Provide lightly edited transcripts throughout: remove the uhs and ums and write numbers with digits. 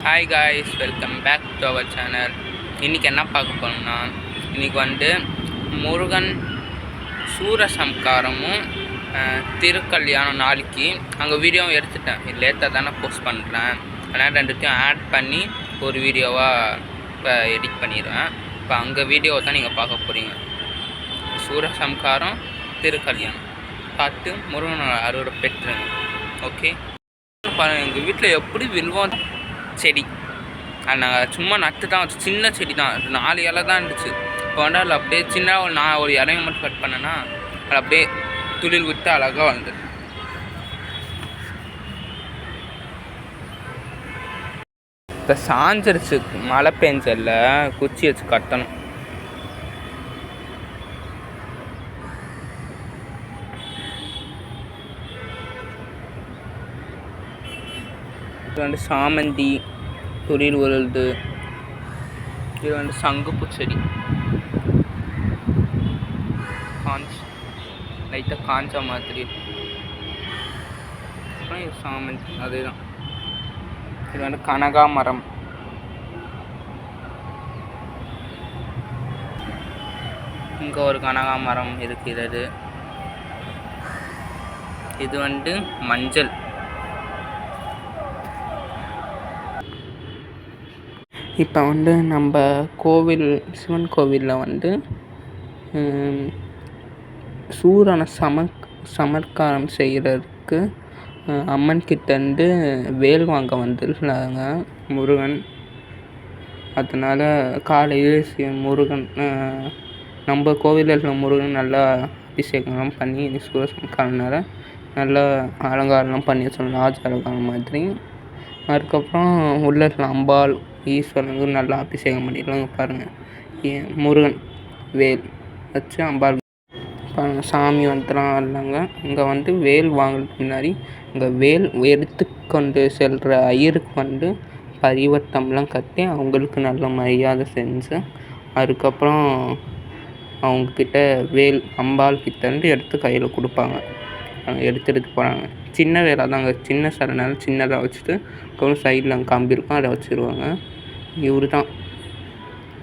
Hi guys, welcome back to our channel. இன்றைக்கி என்ன பார்க்க போனோம்னா, இன்றைக்கி முருகன் சூரசம்காரமும் திருக்கல்யாணம் நாளைக்கு அங்கே வீடியோவும் எடுத்துட்டேன். லேட்டாக தானே போஸ்ட் பண்ணுறேன். அதனால் ரெண்டுத்தையும் ஆட் பண்ணி ஒரு வீடியோவாக இப்போ எடிட் பண்ணிடுவேன். இப்போ அங்கே வீடியோவை தான் நீங்கள் பார்க்க போகிறீங்க. சூரசம்காரம் திருக்கல்யாணம் பார்த்து முருகன் அறுவடை பெற்றுங்க. ஓகே, பாருங்கள் எங்கள் வீட்டில் எப்படி வில்வம் செடி அது நாங்கள் சும்மா நட்டு தான் வச்சு, சின்ன செடி தான், 4 இலை தான் இருந்துச்சு. இப்போ அதில் அப்படியே சின்ன ஒரு இலையை மட்டும் கட் பண்ணேன்னா அது அப்படியே துளிர் விட்டு அழகாக வந்தது. இப்போ சாஞ்சிருச்சு, மழை பெஞ்சல்ல, குச்சி வச்சு கட்டணும். இது சாமந்தி துளிர் உருளுது. இது சங்குப்பூ செடி, லைட்டாக காஞ்ச மாதிரி. அப்புறம் இது சாமந்தி, அதுதான். இது கனகாமரம். இங்கே ஒரு கனகாமரம் இருக்கிறது. இது மஞ்சள். இப்போ நம்ம கோவில், சிவன் கோவிலில் சூரனை சமர்க்காரம் செய்கிறதுக்கு அம்மன் கிட்டேருந்து வேல் வாங்க வந்துருந்தாங்க முருகன். அதனால் காலையில் முருகன், நம்ம கோவிலில் இருக்கிற முருகன் நல்லா அபிஷேகம்லாம் பண்ணி சூரசம்காரனால நல்லா அலங்காரம்லாம் பண்ணி வச்சோம், ராஜ அலங்காரம் மாதிரி. அதுக்கப்புறம் உள்ள இருக்கிற அம்பாள், ஈஸ்வரனுக்கு நல்லா அபிஷேகம் பண்ணிடலாங்க. பாருங்கள், முருகன் வேல் வச்சு அம்பாள் பாருங்கள், சாமி இல்லைங்க. இங்கே வேல் வாங்குறதுக்கு முன்னாடி இங்கே வேல் எடுத்து கொண்டு செல்கிற ஐயருக்கு பரிவட்டம்லாம் கட்டி அவங்களுக்கு நல்ல மரியாதை செஞ்சு, அதுக்கப்புறம் அவங்கக்கிட்ட வேல் அம்பாள் கிட்டேருந்து எடுத்து கையில் கொடுப்பாங்க. எடுத்துகிட்டு போகிறாங்க. சின்ன வேலை தாங்க, சின்ன சரனால சின்னதாக வச்சுட்டு அப்புறம் சைடில் அங்கே கம்பி இருக்கும், அதை வச்சுருவாங்க. இவர் தான்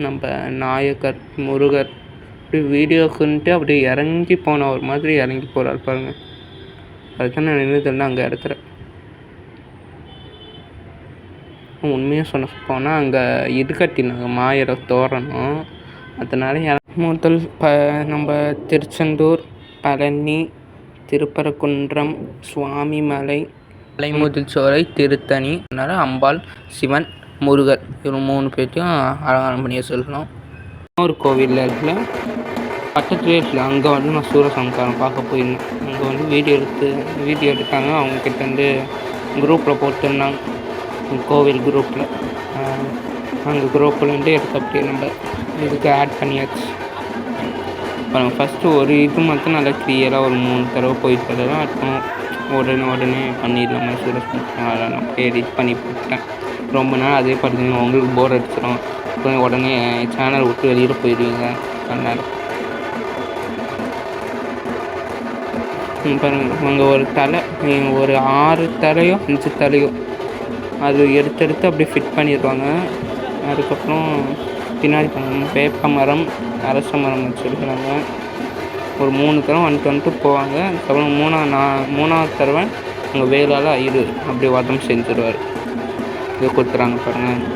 நம்ம நாயகர் முருகர். அப்படி வீடியோக்குன்ட்டு அப்படியே இறங்கி போன ஒரு மாதிரி இறங்கி போகிறார் பாருங்கள். அதுதான் நான் நின்றுதல்ல அங்கே இடத்துல. உண்மையாக சொன்ன போனால் அங்கே இது கட்டினாங்க, மாயரை தோரணம். அதனால் முதல் நம்ம திருச்செந்தூர், பழனி, திருப்பரங்குன்றம், சுவாமிமலை, மலைமுதல்சோலை, திருத்தணி, அதனால் அம்பாள், சிவன், முருகர் இவங்க 3 பேர்த்தையும் அலங்காரம் பண்ணிய சொல்லலாம். ஒரு கோவிலில் இருக்குல்ல, பக்கத்துலேயே இருக்குல்ல, அங்கே நான் சூரசம்காரம் பார்க்க போயிருந்தேன். அங்கே வீடியோ எடுத்தாங்க. அவங்கக்கிட்டேருந்து குரூப்பில் போட்டுருந்தாங்க, கோவில் குரூப்பில். அங்கே குரூப்லேருந்து எடுத்து அப்படியே நம்ம இதுக்கு ஆட் பண்ணியாச்சு. அப்புறம் ஃபஸ்ட்டு ஒரு இது மட்டும் நல்லா கிளியராக ஒரு 3 தடவை போயிட்டு தான் அப்புறம் உடனே பண்ணிடலாமா சூரசம்காரம். அதெல்லாம் எடிட் பண்ணி போட்டேன். ரொம்ப நாள் அதே பார்த்தீங்கன்னா உங்களுக்கு போர் அடிச்சிடும். அப்புறம் உடனே சேனல் விட்டு வெளியில் போயிடுவீங்க. அதனால் பாருங்கள், அங்கே ஒரு 6 தலையோ 5 தலையோ அது எடுத்து அப்படியே ஃபிட் பண்ணிடுவாங்க. அதுக்கப்புறம் பின்னாடி வேப்ப மரம், அரச மரம் வச்சுருக்குறாங்க. ஒரு 3 தடவை வந்துட்டு போவாங்க. அதுக்கப்புறம் 3ஆவது தடவை அங்கே வேலால் ஐயரு அப்படி வதம் செஞ்சுருவார். இது கொடுத்துறாங்க பாருங்கள்.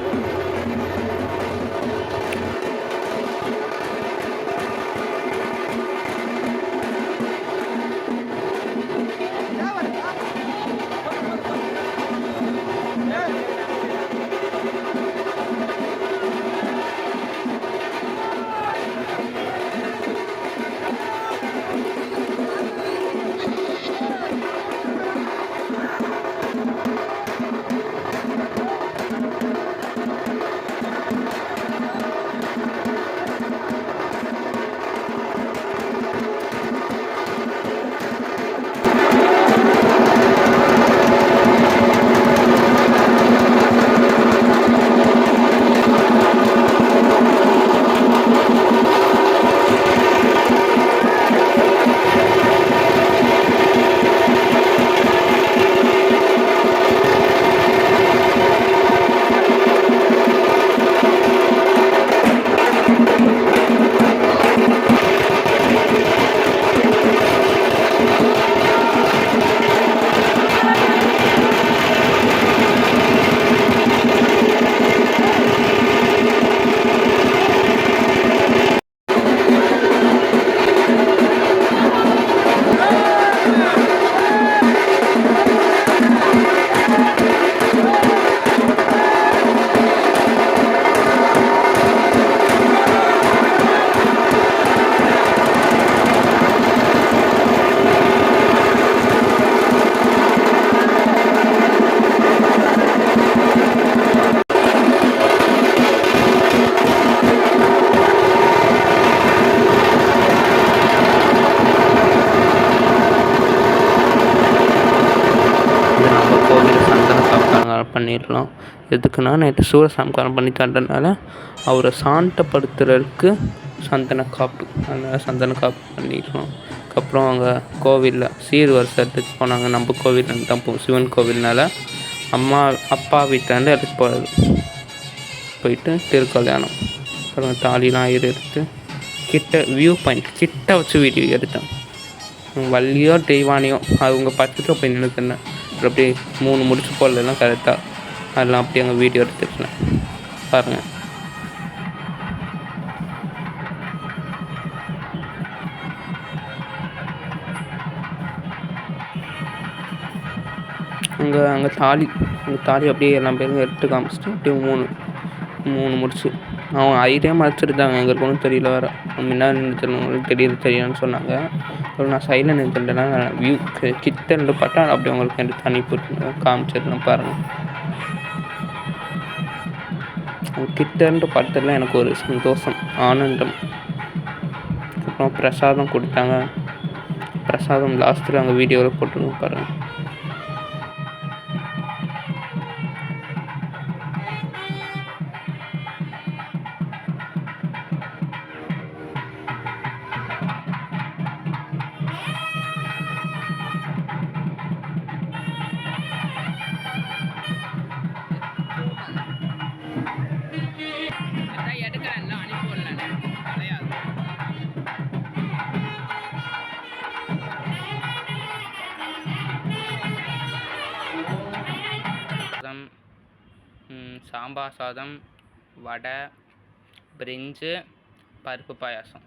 பண்ணிடலாம். எதுக்குன்னா நைட்டு சூரசம்காரம் பண்ணி தந்தனால அவரை சாந்தப்படுத்துறதுக்கு சந்தன காப்பு, அதனால் சந்தன காப்பு பண்ணிடலாம். அதுக்கப்புறம் அங்கே கோவிலில் சீர்வரிசை எடுத்துகிட்டு போனாங்க. நம்ம கோவில்லேருந்து தான் சிவன் கோவில்னால அப்பா வீட்டிலேருந்து எடுத்துகிட்டு போகிறது. போயிட்டு திருக்கல்யாணம், அப்புறம் தாலிலாம் எடுத்து வியூ பாயிண்ட் கிட்ட வச்சு வீடியோ எடுத்தேன். வள்ளியோ தெய்வானியோ அவங்க பக்கத்தில் போய் நின்றுருந்தேன். அப்படியே 3 முடிச்சு போடலாம் கரெக்டாக, அதெல்லாம் அப்படியே அங்கே வீடியோ எடுத்துருந்தேன் பாருங்கள். அங்கே தாலி அப்படியே எல்லாம் பேரும் எடுத்து காமிச்சிட்டு அப்படியே 3 முடிச்சு அவன் ஐடியா மறைச்சிருந்தாங்க. எங்களுக்கு ஒன்றும் தெரியல வேறு, முன்னாடி நின்றுட்டு தெரியும்னு சொன்னாங்க. அப்புறம் நான் சைடில் நின்றுட்டேன்னா வியூ கிட்ட இருந்து பார்த்தா அப்படி உங்களுக்கு எனக்கு தனி போட்டு காமிச்சிருந்தேன் பாருங்கள். கிட்ட இருந்து பார்த்ததில் எனக்கு ஒரு சந்தோஷம், ஆனந்தம். அப்புறம் பிரசாதம் கொடுத்தாங்க. பிரசாதம் லாஸ்ட்டில் அங்கே வீடியோவில் போட்டுருங்க பாருங்கள். சாம்பார் சாதம், வடை, பிரிஞ்சு, பருப்பு பாயாசம்.